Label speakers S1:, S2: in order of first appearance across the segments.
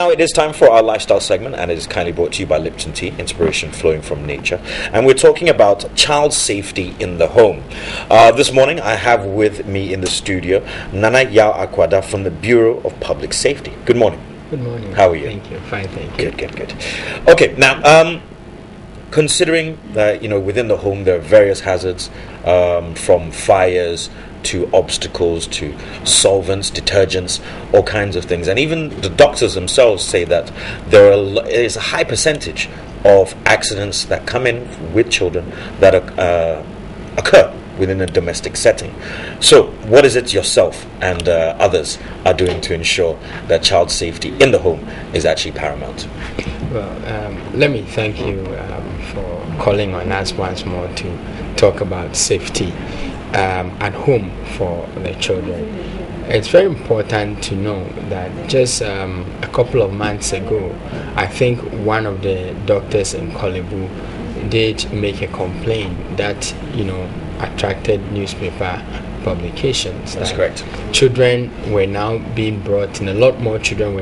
S1: Now it is time for our lifestyle segment, and it is kindly brought to you by Lipton Tea, inspiration flowing from nature. And we're talking about child safety in the home. This morning I have with me in the studio Nana Yao Akwada from the Bureau of Public Safety. Good morning.
S2: Good morning.
S1: How are you?
S2: Thank you. Fine, thank you.
S1: Good. Okay, now considering that within the home there are various hazards, from fires to obstacles to solvents, detergents, all kinds of things, and even the doctors themselves say that there is a high percentage of accidents that come in with children that occur within a domestic setting. So what is it yourself and others are doing to ensure that child safety in the home is actually paramount?
S2: Well, let me thank you for calling on us once more to talk about safety at home for the children. It's very important to know that just a couple of months ago, I think one of the doctors in Korle Bu did make a complaint that attracted newspaper publications.
S1: That's correct.
S2: Children were now being brought in. A lot more children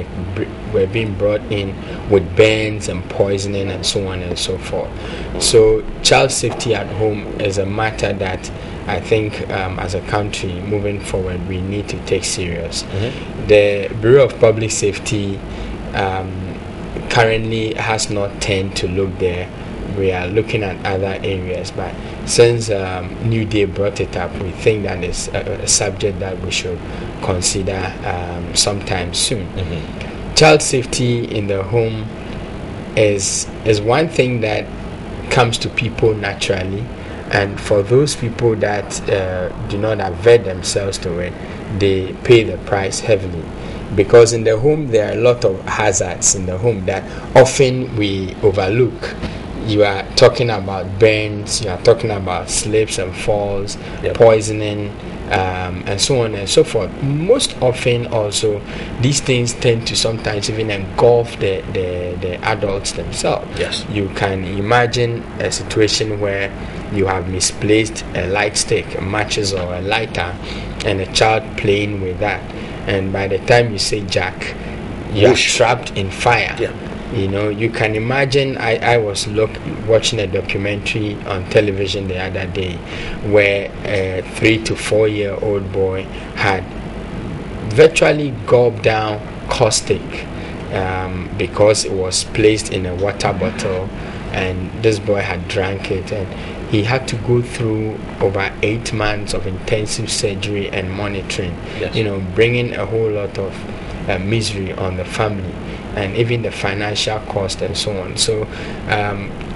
S2: were being brought in with burns and poisoning and so on and so forth. So child safety at home is a matter that I think as a country moving forward we need to take serious.
S1: Mm-hmm.
S2: The Bureau of Public Safety currently has not turned to look there. We are looking at other areas, but since New Day brought it up, we think that is a subject that we should consider sometime soon.
S1: Mm-hmm.
S2: Child safety in the home is one thing that comes to people naturally, and for those people that do not avert themselves to it, they pay the price heavily. Because in the home there are a lot of hazards in the home that often we overlook. You are talking about burns, you are talking about slips and falls,
S1: yep,
S2: poisoning, and so on and so forth. Most often also, these things tend to sometimes even engulf the adults themselves.
S1: Yes.
S2: You can imagine a situation where you have misplaced a light stick, matches or a lighter, and a child playing with that. And by the time you say jack, you are trapped in fire.
S1: Yeah.
S2: You can imagine. I was watching a documentary on television the other day where a 3 to 4 year old boy had virtually gulped down caustic because it was placed in a water bottle, and this boy had drank it, and he had to go through over 8 months of intensive surgery and monitoring.
S1: Yes.
S2: Bringing a whole lot of misery on the family, and even the financial cost and so on. So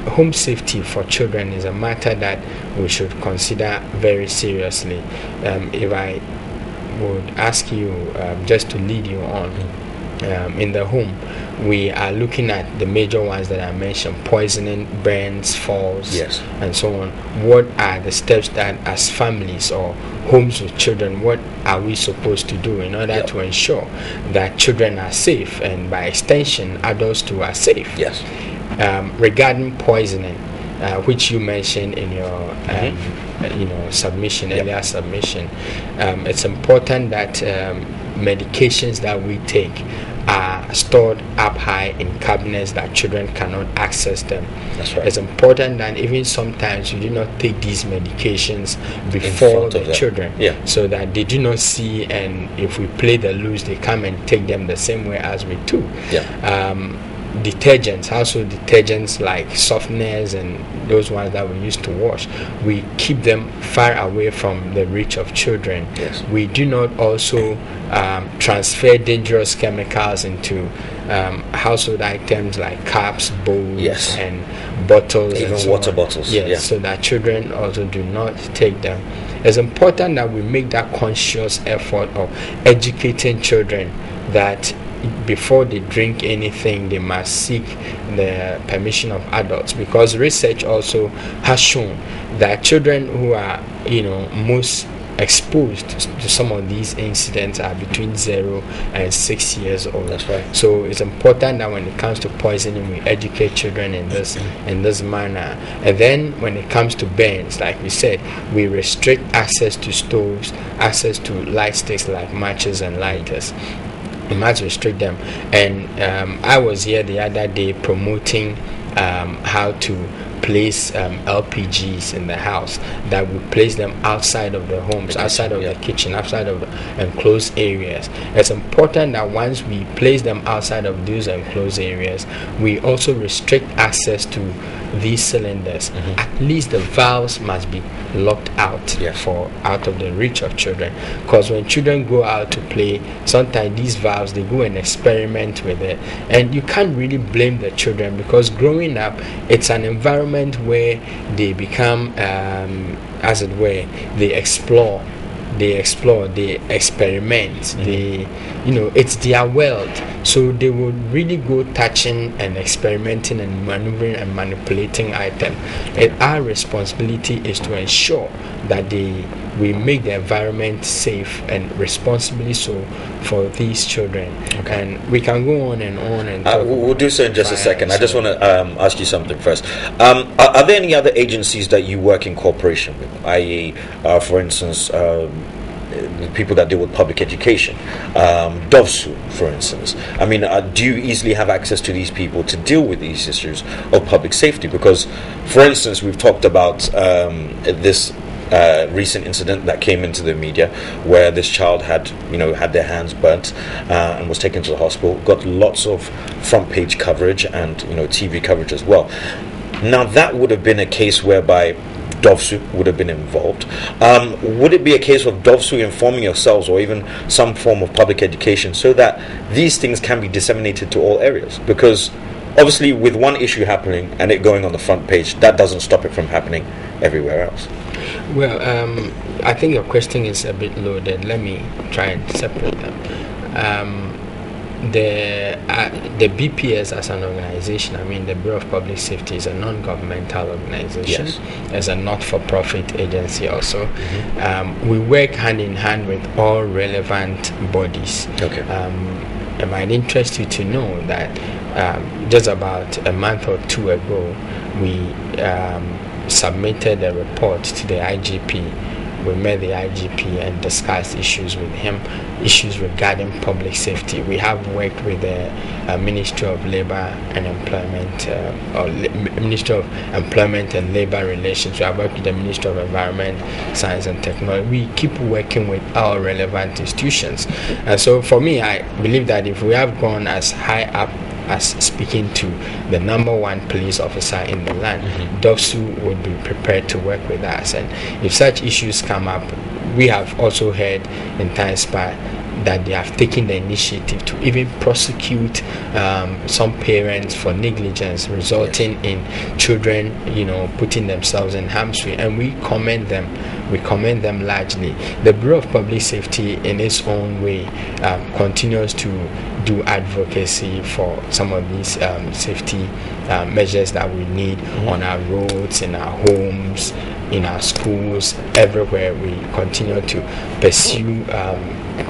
S2: home safety for children is a matter that we should consider very seriously. If I would ask you just to lead you on, in the home we are looking at the major ones that I mentioned: poisoning, burns, falls,
S1: yes,
S2: and so on. What are the steps that as families or homes with children, what are we supposed to do in order, yep, to ensure that children are safe, and by extension adults too are safe?
S1: Yes.
S2: Regarding poisoning, which you mentioned in your submission,
S1: yep,
S2: earlier submission, it's important that medications that we take are stored up high in cabinets that children cannot access them.
S1: That's right.
S2: It's important that even sometimes you do not take these medications before the children,
S1: yeah,
S2: so that they do not see, and if we play the loose, they come and take them the same way as we do.
S1: Yeah.
S2: Detergents, household detergents like softeners and those ones that we use to wash, we keep them far away from the reach of children.
S1: Yes.
S2: We do not also transfer dangerous chemicals into household items like cups, bowls,
S1: yes,
S2: and bottles,
S1: even
S2: and so
S1: water
S2: on.
S1: bottles.
S2: Yes,
S1: yeah,
S2: so that children also do not take them. It's important that we make that conscious effort of educating children that before they drink anything they must seek the permission of adults, because research also has shown that children who are most exposed to some of these incidents are between 0 and 6 years old.
S1: That's right.
S2: So it's important that when it comes to poisoning, we educate children in this manner. And then when it comes to burns, like we said, we restrict access to stoves, access to light sticks like matches and lighters. We must restrict them. And I was here the other day promoting how to place LPGs in the house, that we place them outside of the homes, outside of the kitchen, outside of the enclosed areas. It's important that once we place them outside of those enclosed areas, we also restrict access to these cylinders. At least the valves must be locked out for out of the reach of children, because when children go out to play, sometimes these valves, they go and experiment with it, and you can't really blame the children, because growing up, it's an environment where they become as it were, they explore, they experiment, they, it's their world. So they will really go touching and experimenting and maneuvering and manipulating items. And our responsibility is to ensure that we make the environment safe and responsibly so for these children. And we can go on and on and
S1: we'll do so in just a second. I just want to ask you something first. Are there any other agencies that you work in cooperation with, i.e. for instance, the people that deal with public education, DOVSU, for instance? I mean, do you easily have access to these people to deal with these issues of public safety? Because, for instance, we've talked about this recent incident that came into the media where this child had their hands burnt and was taken to the hospital, got lots of front page coverage and TV coverage as well. Now, that would have been a case whereby DOVSU would have been involved. Would it be a case of DOVSU informing yourselves, or even some form of public education, so that these things can be disseminated to all areas? Because obviously with one issue happening and it going on the front page, that doesn't stop it from happening everywhere else.
S2: Well, I think your question is a bit loaded. Let me try and separate them. The BPS as an organization, I mean the Bureau of Public Safety, is a non-governmental organization. As a not-for-profit agency also. We work hand in hand with all relevant bodies. It might interest you to know that just about a month or two ago, we submitted a report to the IGP. We met the IGP and discussed issues with him, issues regarding public safety. We have worked with the Ministry of Labor and Employment, or Ministry of Employment and Labor Relations. We have worked with the Ministry of Environment, Science and Technology. We keep working with our relevant institutions. And so for me, I believe that if we have gone as high up as speaking to the number one police officer in the land, DOVSU would be prepared to work with us. And if such issues come up, we have also heard in times past that they have taken the initiative to even prosecute some parents for negligence, resulting in children, putting themselves in harm's way, and we commend them. We commend them largely. The Bureau of Public Safety, in its own way, continues to do advocacy for some of these safety measures that we need on our roads, in our homes, in our schools, everywhere. We continue to pursue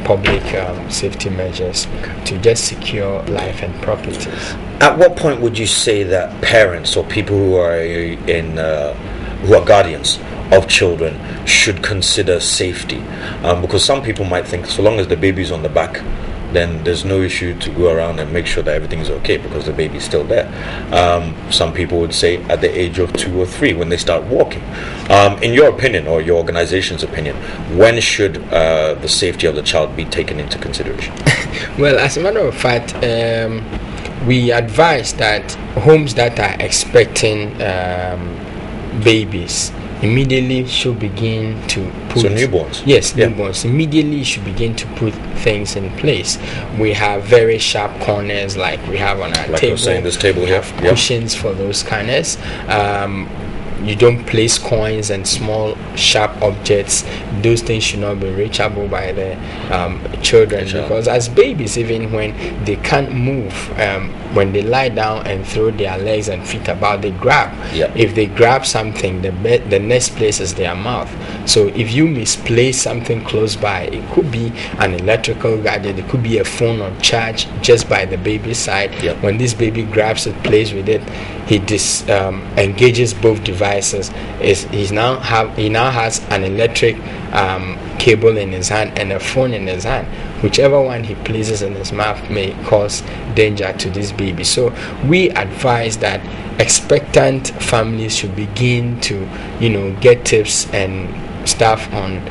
S2: public safety measures to just secure life and properties.
S1: At what point would you say that parents or people who are guardians of children should consider safety? Because some people might think so long as the baby's on the back, then there's no issue to go around and make sure that everything's okay because the baby's still there. Some people would say at the age of 2 or 3 when they start walking. In your opinion, or your organization's opinion, when should the safety of the child be taken into consideration?
S2: Well, as a matter of fact, we advise that homes that are expecting babies immediately should begin to put...
S1: So newborns?
S2: Yes, newborns. Immediately should begin to put things in place. We have very sharp corners like we have on our table.
S1: Like you're saying, this table here.
S2: We have cushions for those corners. You don't place coins and small sharp objects. Those things should not be reachable by the children, because as babies, even when they can't move, when they lie down and throw their legs and feet about, they grab. If they grab something, the next place is their mouth. So if you misplace something close by, it could be an electrical gadget, it could be a phone on charge just by the baby's side. When this baby grabs it, plays with it, he engages both devices. He now has an electric cable in his hand and a phone in his hand. Whichever one he places in his mouth may cause danger to this baby. So we advise that expectant families should begin to, get tips and stuff on,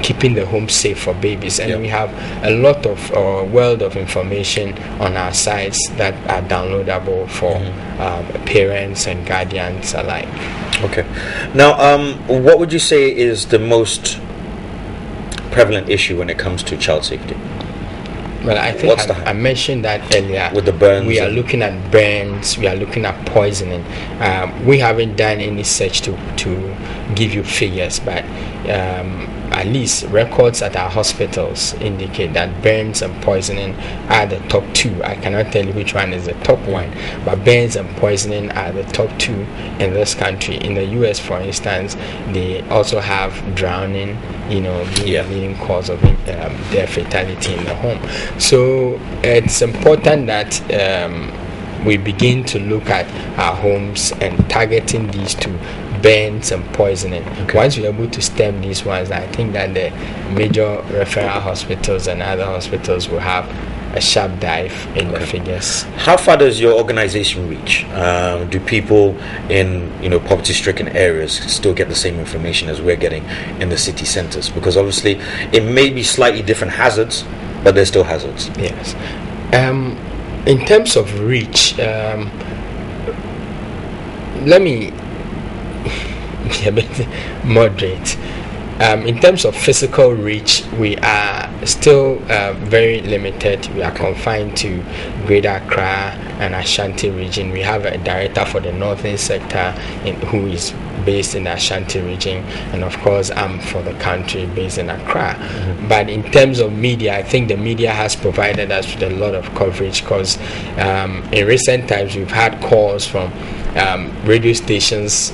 S2: keeping the home safe for babies. And we have a lot of world of information on our sites that are downloadable for parents and guardians alike.
S1: Okay. Now, what would you say is the most prevalent issue when it comes to child safety?
S2: Well, I think I mentioned that earlier.
S1: With the burns,
S2: we are looking at burns. We are looking at poisoning. We haven't done any search to give you figures, but at least records at our hospitals indicate that burns and poisoning are the top two. I cannot tell you which one is the top one, but burns and poisoning are the top two in this country. In the US, for instance, they also have drowning, being a leading cause of their fatality in the home. So it's important that we begin to look at our homes and targeting these two, burns and poisoning. Once we're able to stem these ones, I think that the major referral hospitals and other hospitals will have a sharp dive in the figures.
S1: How far does your organization reach? Do people in poverty-stricken areas still get the same information as we're getting in the city centers? Because obviously it may be slightly different hazards, but they're still hazards.
S2: Yes. In terms of reach, let me be a bit moderate. In terms of physical reach, we are still very limited. We are confined to Greater Accra and Ashanti region. We have a director for the northern sector who is based in the Ashanti region, and of course I'm for the country based in Accra. But in terms of media, I think the media has provided us with a lot of coverage, because in recent times we've had calls from radio stations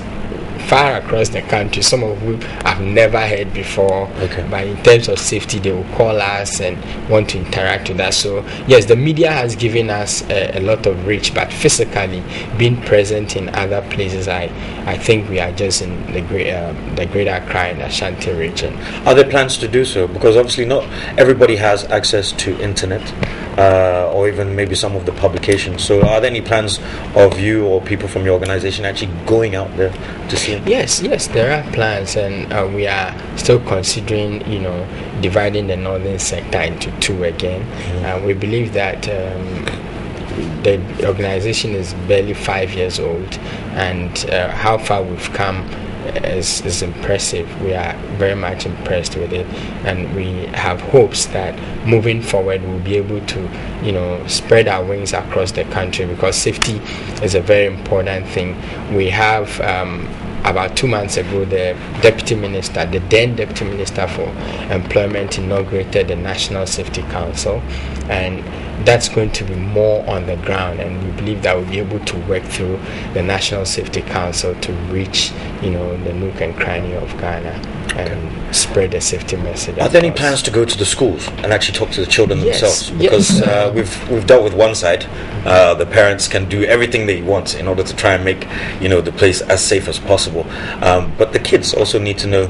S2: far across the country, some of whom I've never heard before. But in terms of safety, they will call us and want to interact with us. So yes, the media has given us a lot of reach, but physically being present in other places, I think we are just in the Greater Accra and Ashanti region.
S1: Are there plans to do so? Because obviously not everybody has access to internet, or even maybe some of the publications. So are there any plans of you or people from your organization actually going out there to see?
S2: Yes, there are plans, and we are still considering, dividing the northern sector into two again. We believe that the organization is barely 5 years old, and how far we've come is impressive. We are very much impressed with it, and we have hopes that moving forward we'll be able to spread our wings across the country, because safety is a very important thing. We have about 2 months ago, the then Deputy Minister for Employment inaugurated the National Safety Council, and that's going to be more on the ground, and we believe that we'll be able to work through the National Safety Council to reach the nook and cranny of Ghana and spread the safety message.
S1: Are there any plans to go to the schools and actually talk to the children themselves? Because we've dealt with one side. The parents can do everything they want in order to try and make the place as safe as possible, but the kids also need to know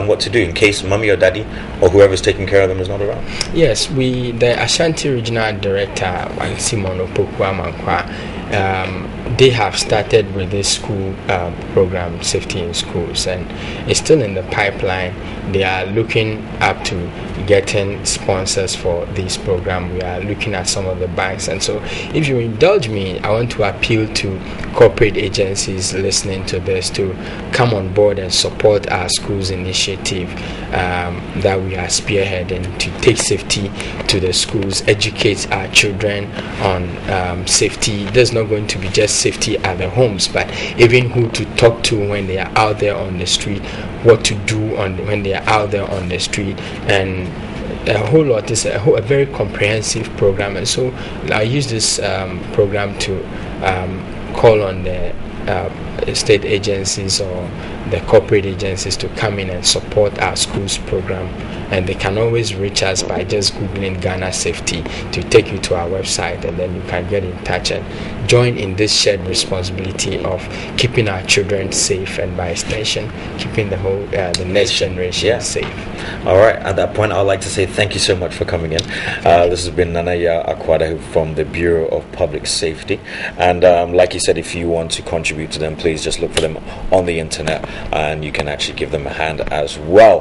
S1: what to do in case mommy or daddy or whoever's taking care of them is not around.
S2: Yes, the Ashanti Regional Director, Simon Opokwa Mankwa, they have started with this school program, Safety in Schools, and it's still in the pipeline. They are looking up to getting sponsors for this program. We are looking at some of the banks, and so if you indulge me, I want to appeal to corporate agencies listening to this to come on board and support our schools initiative that we are spearheading to take safety to the schools, educate our children on safety. There's not going to be just safety at the homes, but even who to talk to when they are out there on the street, what to do when they are out there on the street, and a whole lot. Is a very comprehensive program, and so I use this program to call on the state agencies or the corporate agencies to come in and support our schools program. And they can always reach us by just Googling Ghana Safety to take you to our website, and then you can get in touch and join in this shared responsibility of keeping our children safe, and by extension, keeping the whole the next generation safe.
S1: All right. At that point, I'd like to say thank you so much for coming in. This has been Nanaya Akwada from the Bureau of Public Safety. And like you said, if you want to contribute to them, please just look for them on the internet, and you can actually give them a hand as well.